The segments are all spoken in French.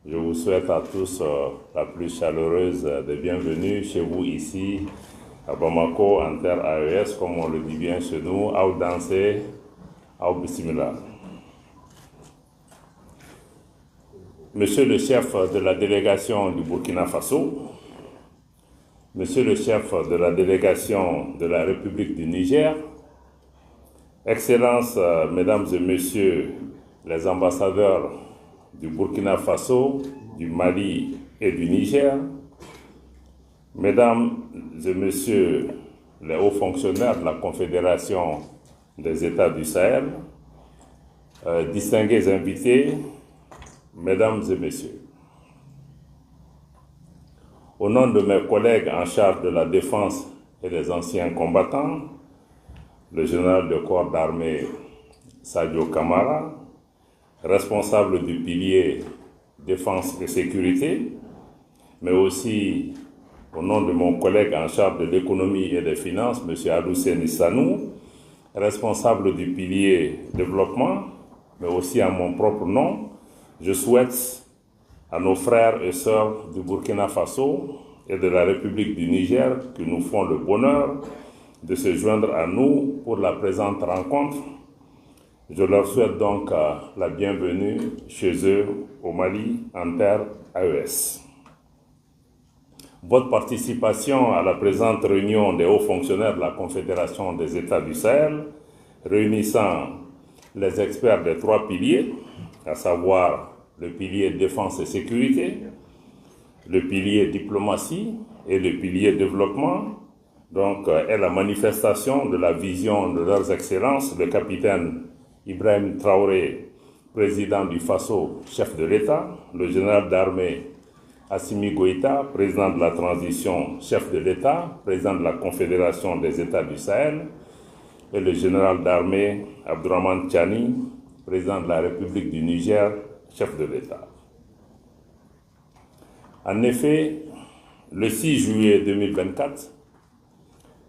Je vous souhaite à tous la plus chaleureuse des bienvenues chez vous ici à Bamako, en terre AES, comme on le dit bien chez nous, au danser, au bismillah. Monsieur le chef de la délégation du Burkina Faso, Monsieur le chef de la délégation de la République du Niger, Excellences, Mesdames et Messieurs les ambassadeurs du Burkina Faso, du Mali et du Niger, Mesdames et Messieurs les hauts fonctionnaires de la Confédération des États du Sahel, distingués invités, Mesdames et Messieurs. Au nom de mes collègues en charge de la défense et des anciens combattants, le général de corps d'armée Sadio Kamara, responsable du pilier défense et sécurité, mais aussi au nom de mon collègue en charge de l'économie et des finances, M. Alousseni Sanou, responsable du pilier développement, mais aussi à mon propre nom, je souhaite à nos frères et sœurs du Burkina Faso et de la République du Niger qui nous font le bonheur de se joindre à nous pour la présente rencontre. Je leur souhaite donc la bienvenue chez eux au Mali, en terre AES. Votre participation à la présente réunion des hauts fonctionnaires de la Confédération des États du Sahel, réunissant les experts des trois piliers, à savoir le pilier défense et sécurité, le pilier diplomatie et le pilier développement, donc est la manifestation de la vision de leurs excellences, le capitaine Ibrahim Traoré, président du Faso, chef de l'État, le général d'armée Assimi Goïta, président de la transition, chef de l'État, président de la Confédération des États du Sahel, et le général d'armée Abdourahmane Tchani, président de la République du Niger, chef de l'État. En effet, le 6 juillet 2024,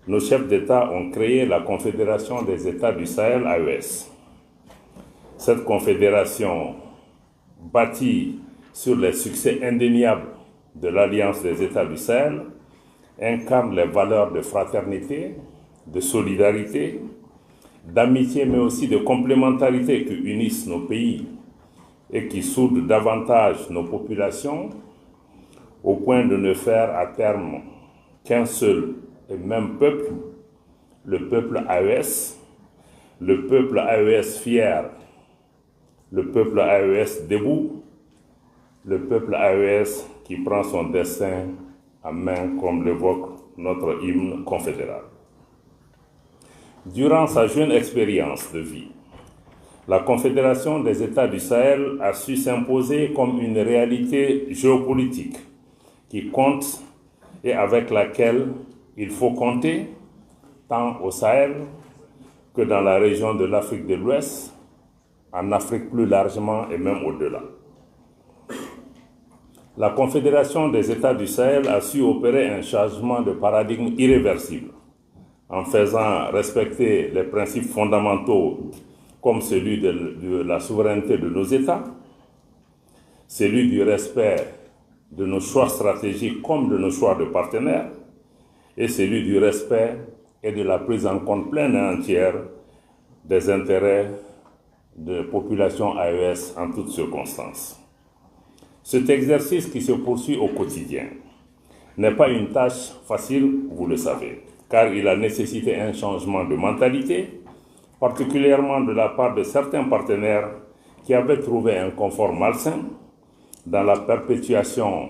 nos chefs d'État ont créé la Confédération des États du Sahel, AES. Cette confédération, bâtie sur les succès indéniables de l'Alliance des États du Sahel, incarne les valeurs de fraternité, de solidarité, d'amitié, mais aussi de complémentarité qui unissent nos pays et qui soudent davantage nos populations au point de ne faire à terme qu'un seul et même peuple, le peuple AES, le peuple AES fier, le peuple AES debout, le peuple AES qui prend son destin en main comme l'évoque notre hymne confédéral. Durant sa jeune expérience de vie, la Confédération des États du Sahel a su s'imposer comme une réalité géopolitique qui compte et avec laquelle il faut compter tant au Sahel que dans la région de l'Afrique de l'Ouest, en Afrique plus largement et même au-delà. La Confédération des États du Sahel a su opérer un changement de paradigme irréversible en faisant respecter les principes fondamentaux comme celui de la souveraineté de nos États, celui du respect de nos choix stratégiques comme de nos choix de partenaires, et celui du respect et de la prise en compte pleine et entière des intérêts de population AES en toutes circonstances. Cet exercice qui se poursuit au quotidien n'est pas une tâche facile, vous le savez, car il a nécessité un changement de mentalité, particulièrement de la part de certains partenaires qui avaient trouvé un confort malsain dans la perpétuation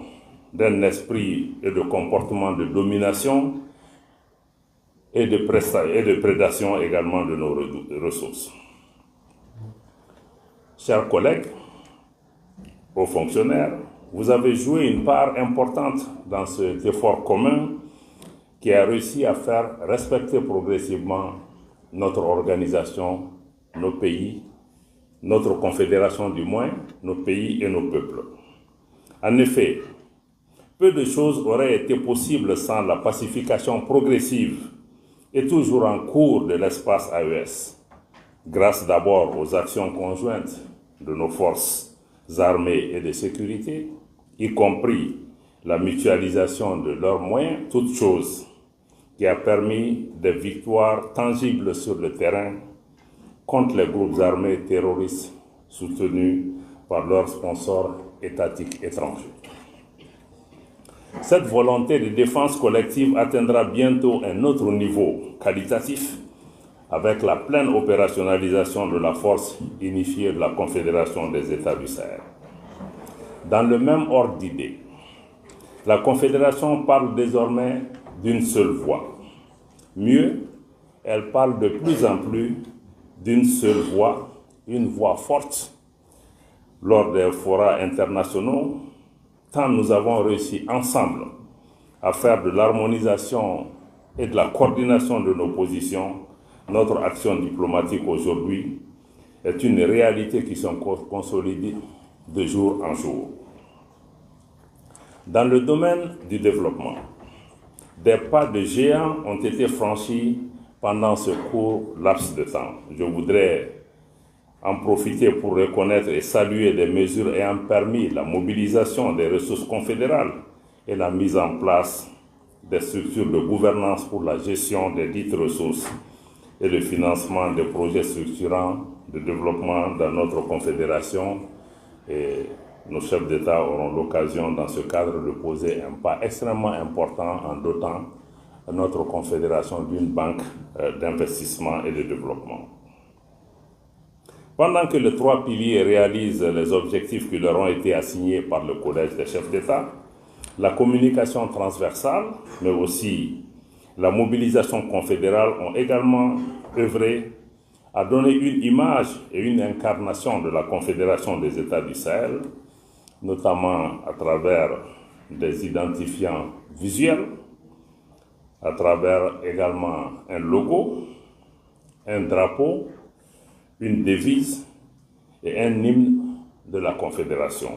d'un esprit et de comportement de domination et de prédation également de nos ressources. Chers collègues, aux fonctionnaires, vous avez joué une part importante dans cet effort commun qui a réussi à faire respecter progressivement notre organisation, nos pays, notre confédération du moins, nos pays et nos peuples. En effet, peu de choses auraient été possibles sans la pacification progressive et toujours en cours de l'espace AES, grâce d'abord aux actions conjointes de nos forces armées et de sécurité, y compris la mutualisation de leurs moyens, toute chose qui a permis des victoires tangibles sur le terrain contre les groupes armés terroristes soutenus par leurs sponsors étatiques étrangers. Cette volonté de défense collective atteindra bientôt un autre niveau qualitatif avec la pleine opérationnalisation de la force unifiée de la Confédération des États du Sahel. Dans le même ordre d'idées, la Confédération parle désormais d'une seule voix. Mieux, elle parle de plus en plus d'une seule voix, une voix forte. Lors des forats internationaux, tant nous avons réussi ensemble à faire de l'harmonisation et de la coordination de nos positions, notre action diplomatique aujourd'hui est une réalité qui se consolide de jour en jour. Dans le domaine du développement, des pas de géant ont été franchis pendant ce court laps de temps. Je voudrais en profiter pour reconnaître et saluer des mesures ayant permis la mobilisation des ressources confédérales et la mise en place des structures de gouvernance pour la gestion des dites ressources et le financement des projets structurants de développement dans notre confédération. Et nos chefs d'État auront l'occasion dans ce cadre de poser un pas extrêmement important en dotant notre confédération d'une banque d'investissement et de développement. Pendant que les trois piliers réalisent les objectifs qui leur ont été assignés par le Collège des chefs d'État, la communication transversale, mais aussi la mobilisation confédérale ont également œuvré à donner une image et une incarnation de la Confédération des États du Sahel, notamment à travers des identifiants visuels, à travers également un logo, un drapeau, une devise et un hymne de la Confédération.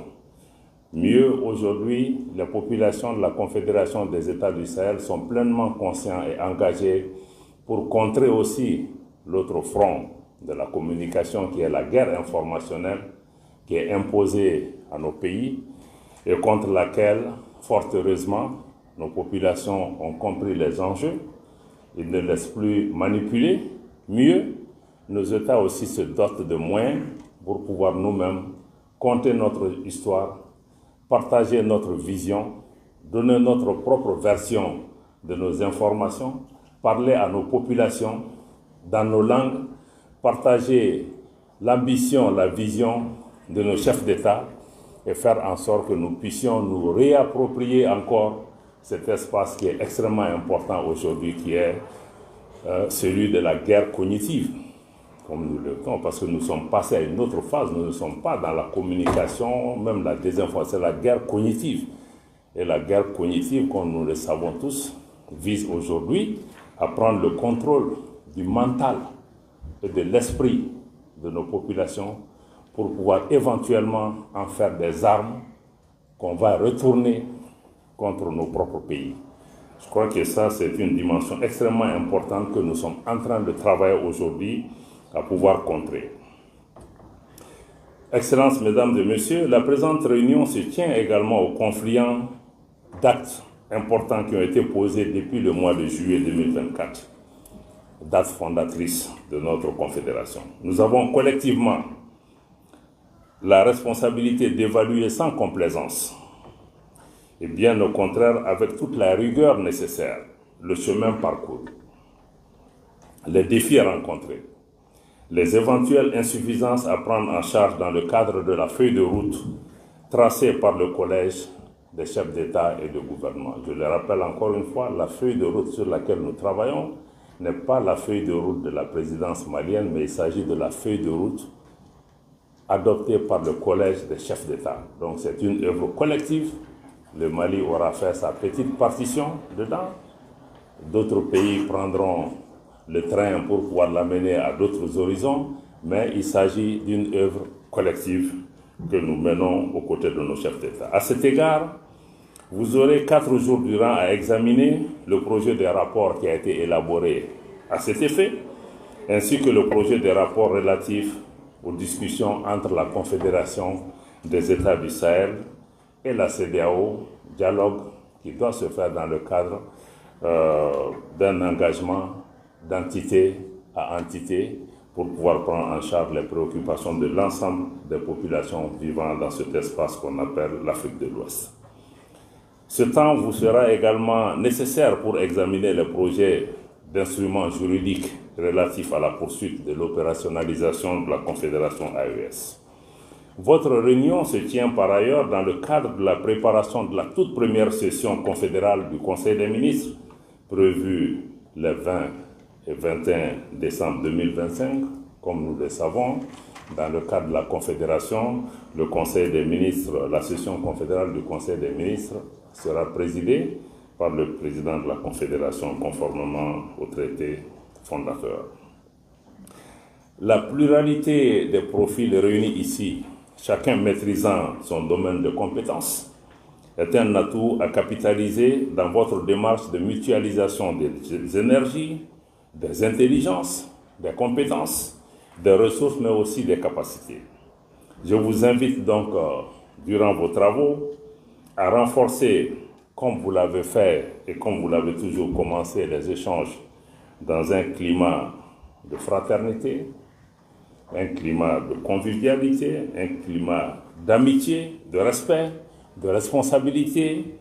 Mieux, aujourd'hui, les populations de la Confédération des États du Sahel sont pleinement conscients et engagés pour contrer aussi l'autre front de la communication qui est la guerre informationnelle qui est imposée à nos pays et contre laquelle, fort heureusement, nos populations ont compris les enjeux. Ils ne laissent plus manipuler. Mieux, nos États aussi se dotent de moyens pour pouvoir nous-mêmes conter notre histoire, partager notre vision, donner notre propre version de nos informations, parler à nos populations dans nos langues, partager l'ambition, la vision de nos chefs d'État et faire en sorte que nous puissions nous réapproprier encore cet espace qui est extrêmement important aujourd'hui, qui est celui de la guerre cognitive, comme nous le disons, parce que nous sommes passés à une autre phase, nous ne sommes pas dans la communication, même la désinformation, c'est la guerre cognitive. Et la guerre cognitive, comme nous le savons tous, vise aujourd'hui à prendre le contrôle du mental et de l'esprit de nos populations pour pouvoir éventuellement en faire des armes qu'on va retourner contre nos propres pays. Je crois que ça, c'est une dimension extrêmement importante que nous sommes en train de travailler aujourd'hui à pouvoir contrer. Excellences, Mesdames et Messieurs, la présente réunion se tient également au confluent d'actes importants qui ont été posés depuis le mois de juillet 2024, date fondatrice de notre confédération. Nous avons collectivement la responsabilité d'évaluer sans complaisance et bien au contraire avec toute la rigueur nécessaire le chemin parcouru, les défis à rencontrer, les éventuelles insuffisances à prendre en charge dans le cadre de la feuille de route tracée par le Collège des chefs d'État et de gouvernement. Je le rappelle encore une fois, la feuille de route sur laquelle nous travaillons n'est pas la feuille de route de la présidence malienne, mais il s'agit de la feuille de route adoptée par le Collège des chefs d'État. Donc c'est une œuvre collective. Le Mali aura fait sa petite partition dedans. D'autres pays prendront le train pour pouvoir l'amener à d'autres horizons, mais il s'agit d'une œuvre collective que nous menons aux côtés de nos chefs d'État. À cet égard, vous aurez 4 jours durant à examiner le projet de rapport qui a été élaboré à cet effet, ainsi que le projet de rapport relatif aux discussions entre la Confédération des États du Sahel et la CEDEAO, dialogue qui doit se faire dans le cadre d'un engagement d'entité à entité pour pouvoir prendre en charge les préoccupations de l'ensemble des populations vivant dans cet espace qu'on appelle l'Afrique de l'Ouest. Ce temps vous sera également nécessaire pour examiner les projets d'instruments juridiques relatifs à la poursuite de l'opérationnalisation de la Confédération AES. Votre réunion se tient par ailleurs dans le cadre de la préparation de la toute première session confédérale du Conseil des ministres, prévue les 20 et 21 décembre 2025. Comme nous le savons, dans le cadre de la Confédération, le Conseil des ministres, la session confédérale du Conseil des ministres sera présidée par le président de la Confédération conformément au traité fondateur. La pluralité des profils réunis ici, chacun maîtrisant son domaine de compétences, est un atout à capitaliser dans votre démarche de mutualisation des énergies, des intelligences, des compétences, des ressources, mais aussi des capacités. Je vous invite donc, durant vos travaux, à renforcer, comme vous l'avez fait et comme vous l'avez toujours commencé, les échanges dans un climat de fraternité, un climat de convivialité, un climat d'amitié, de respect, de responsabilité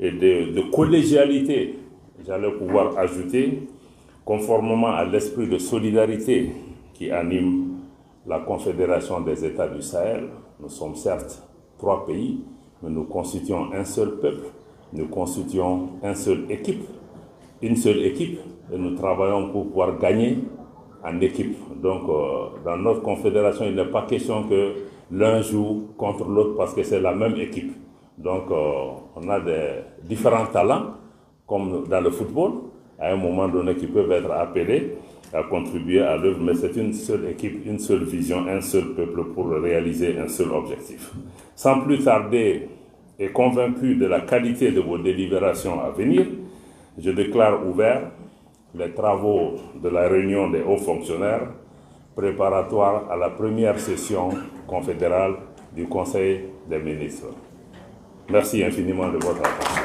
et de collégialité, j'allais pouvoir ajouter, conformément à l'esprit de solidarité qui anime la Confédération des États du Sahel. Nous sommes certes 3 pays, mais nous constituons un seul peuple, nous constituons une seule équipe, et nous travaillons pour pouvoir gagner en équipe. Donc, dans notre confédération, il n'est pas question que l'un joue contre l'autre parce que c'est la même équipe. Donc, on a des différents talents, comme dans le football, à un moment donné, qui peuvent être appelés à contribuer à l'œuvre, mais c'est une seule équipe, une seule vision, un seul peuple pour réaliser un seul objectif. Sans plus tarder, et convaincu de la qualité de vos délibérations à venir, je déclare ouvert les travaux de la réunion des hauts fonctionnaires préparatoires à la première session confédérale du Conseil des ministres. Merci infiniment de votre attention.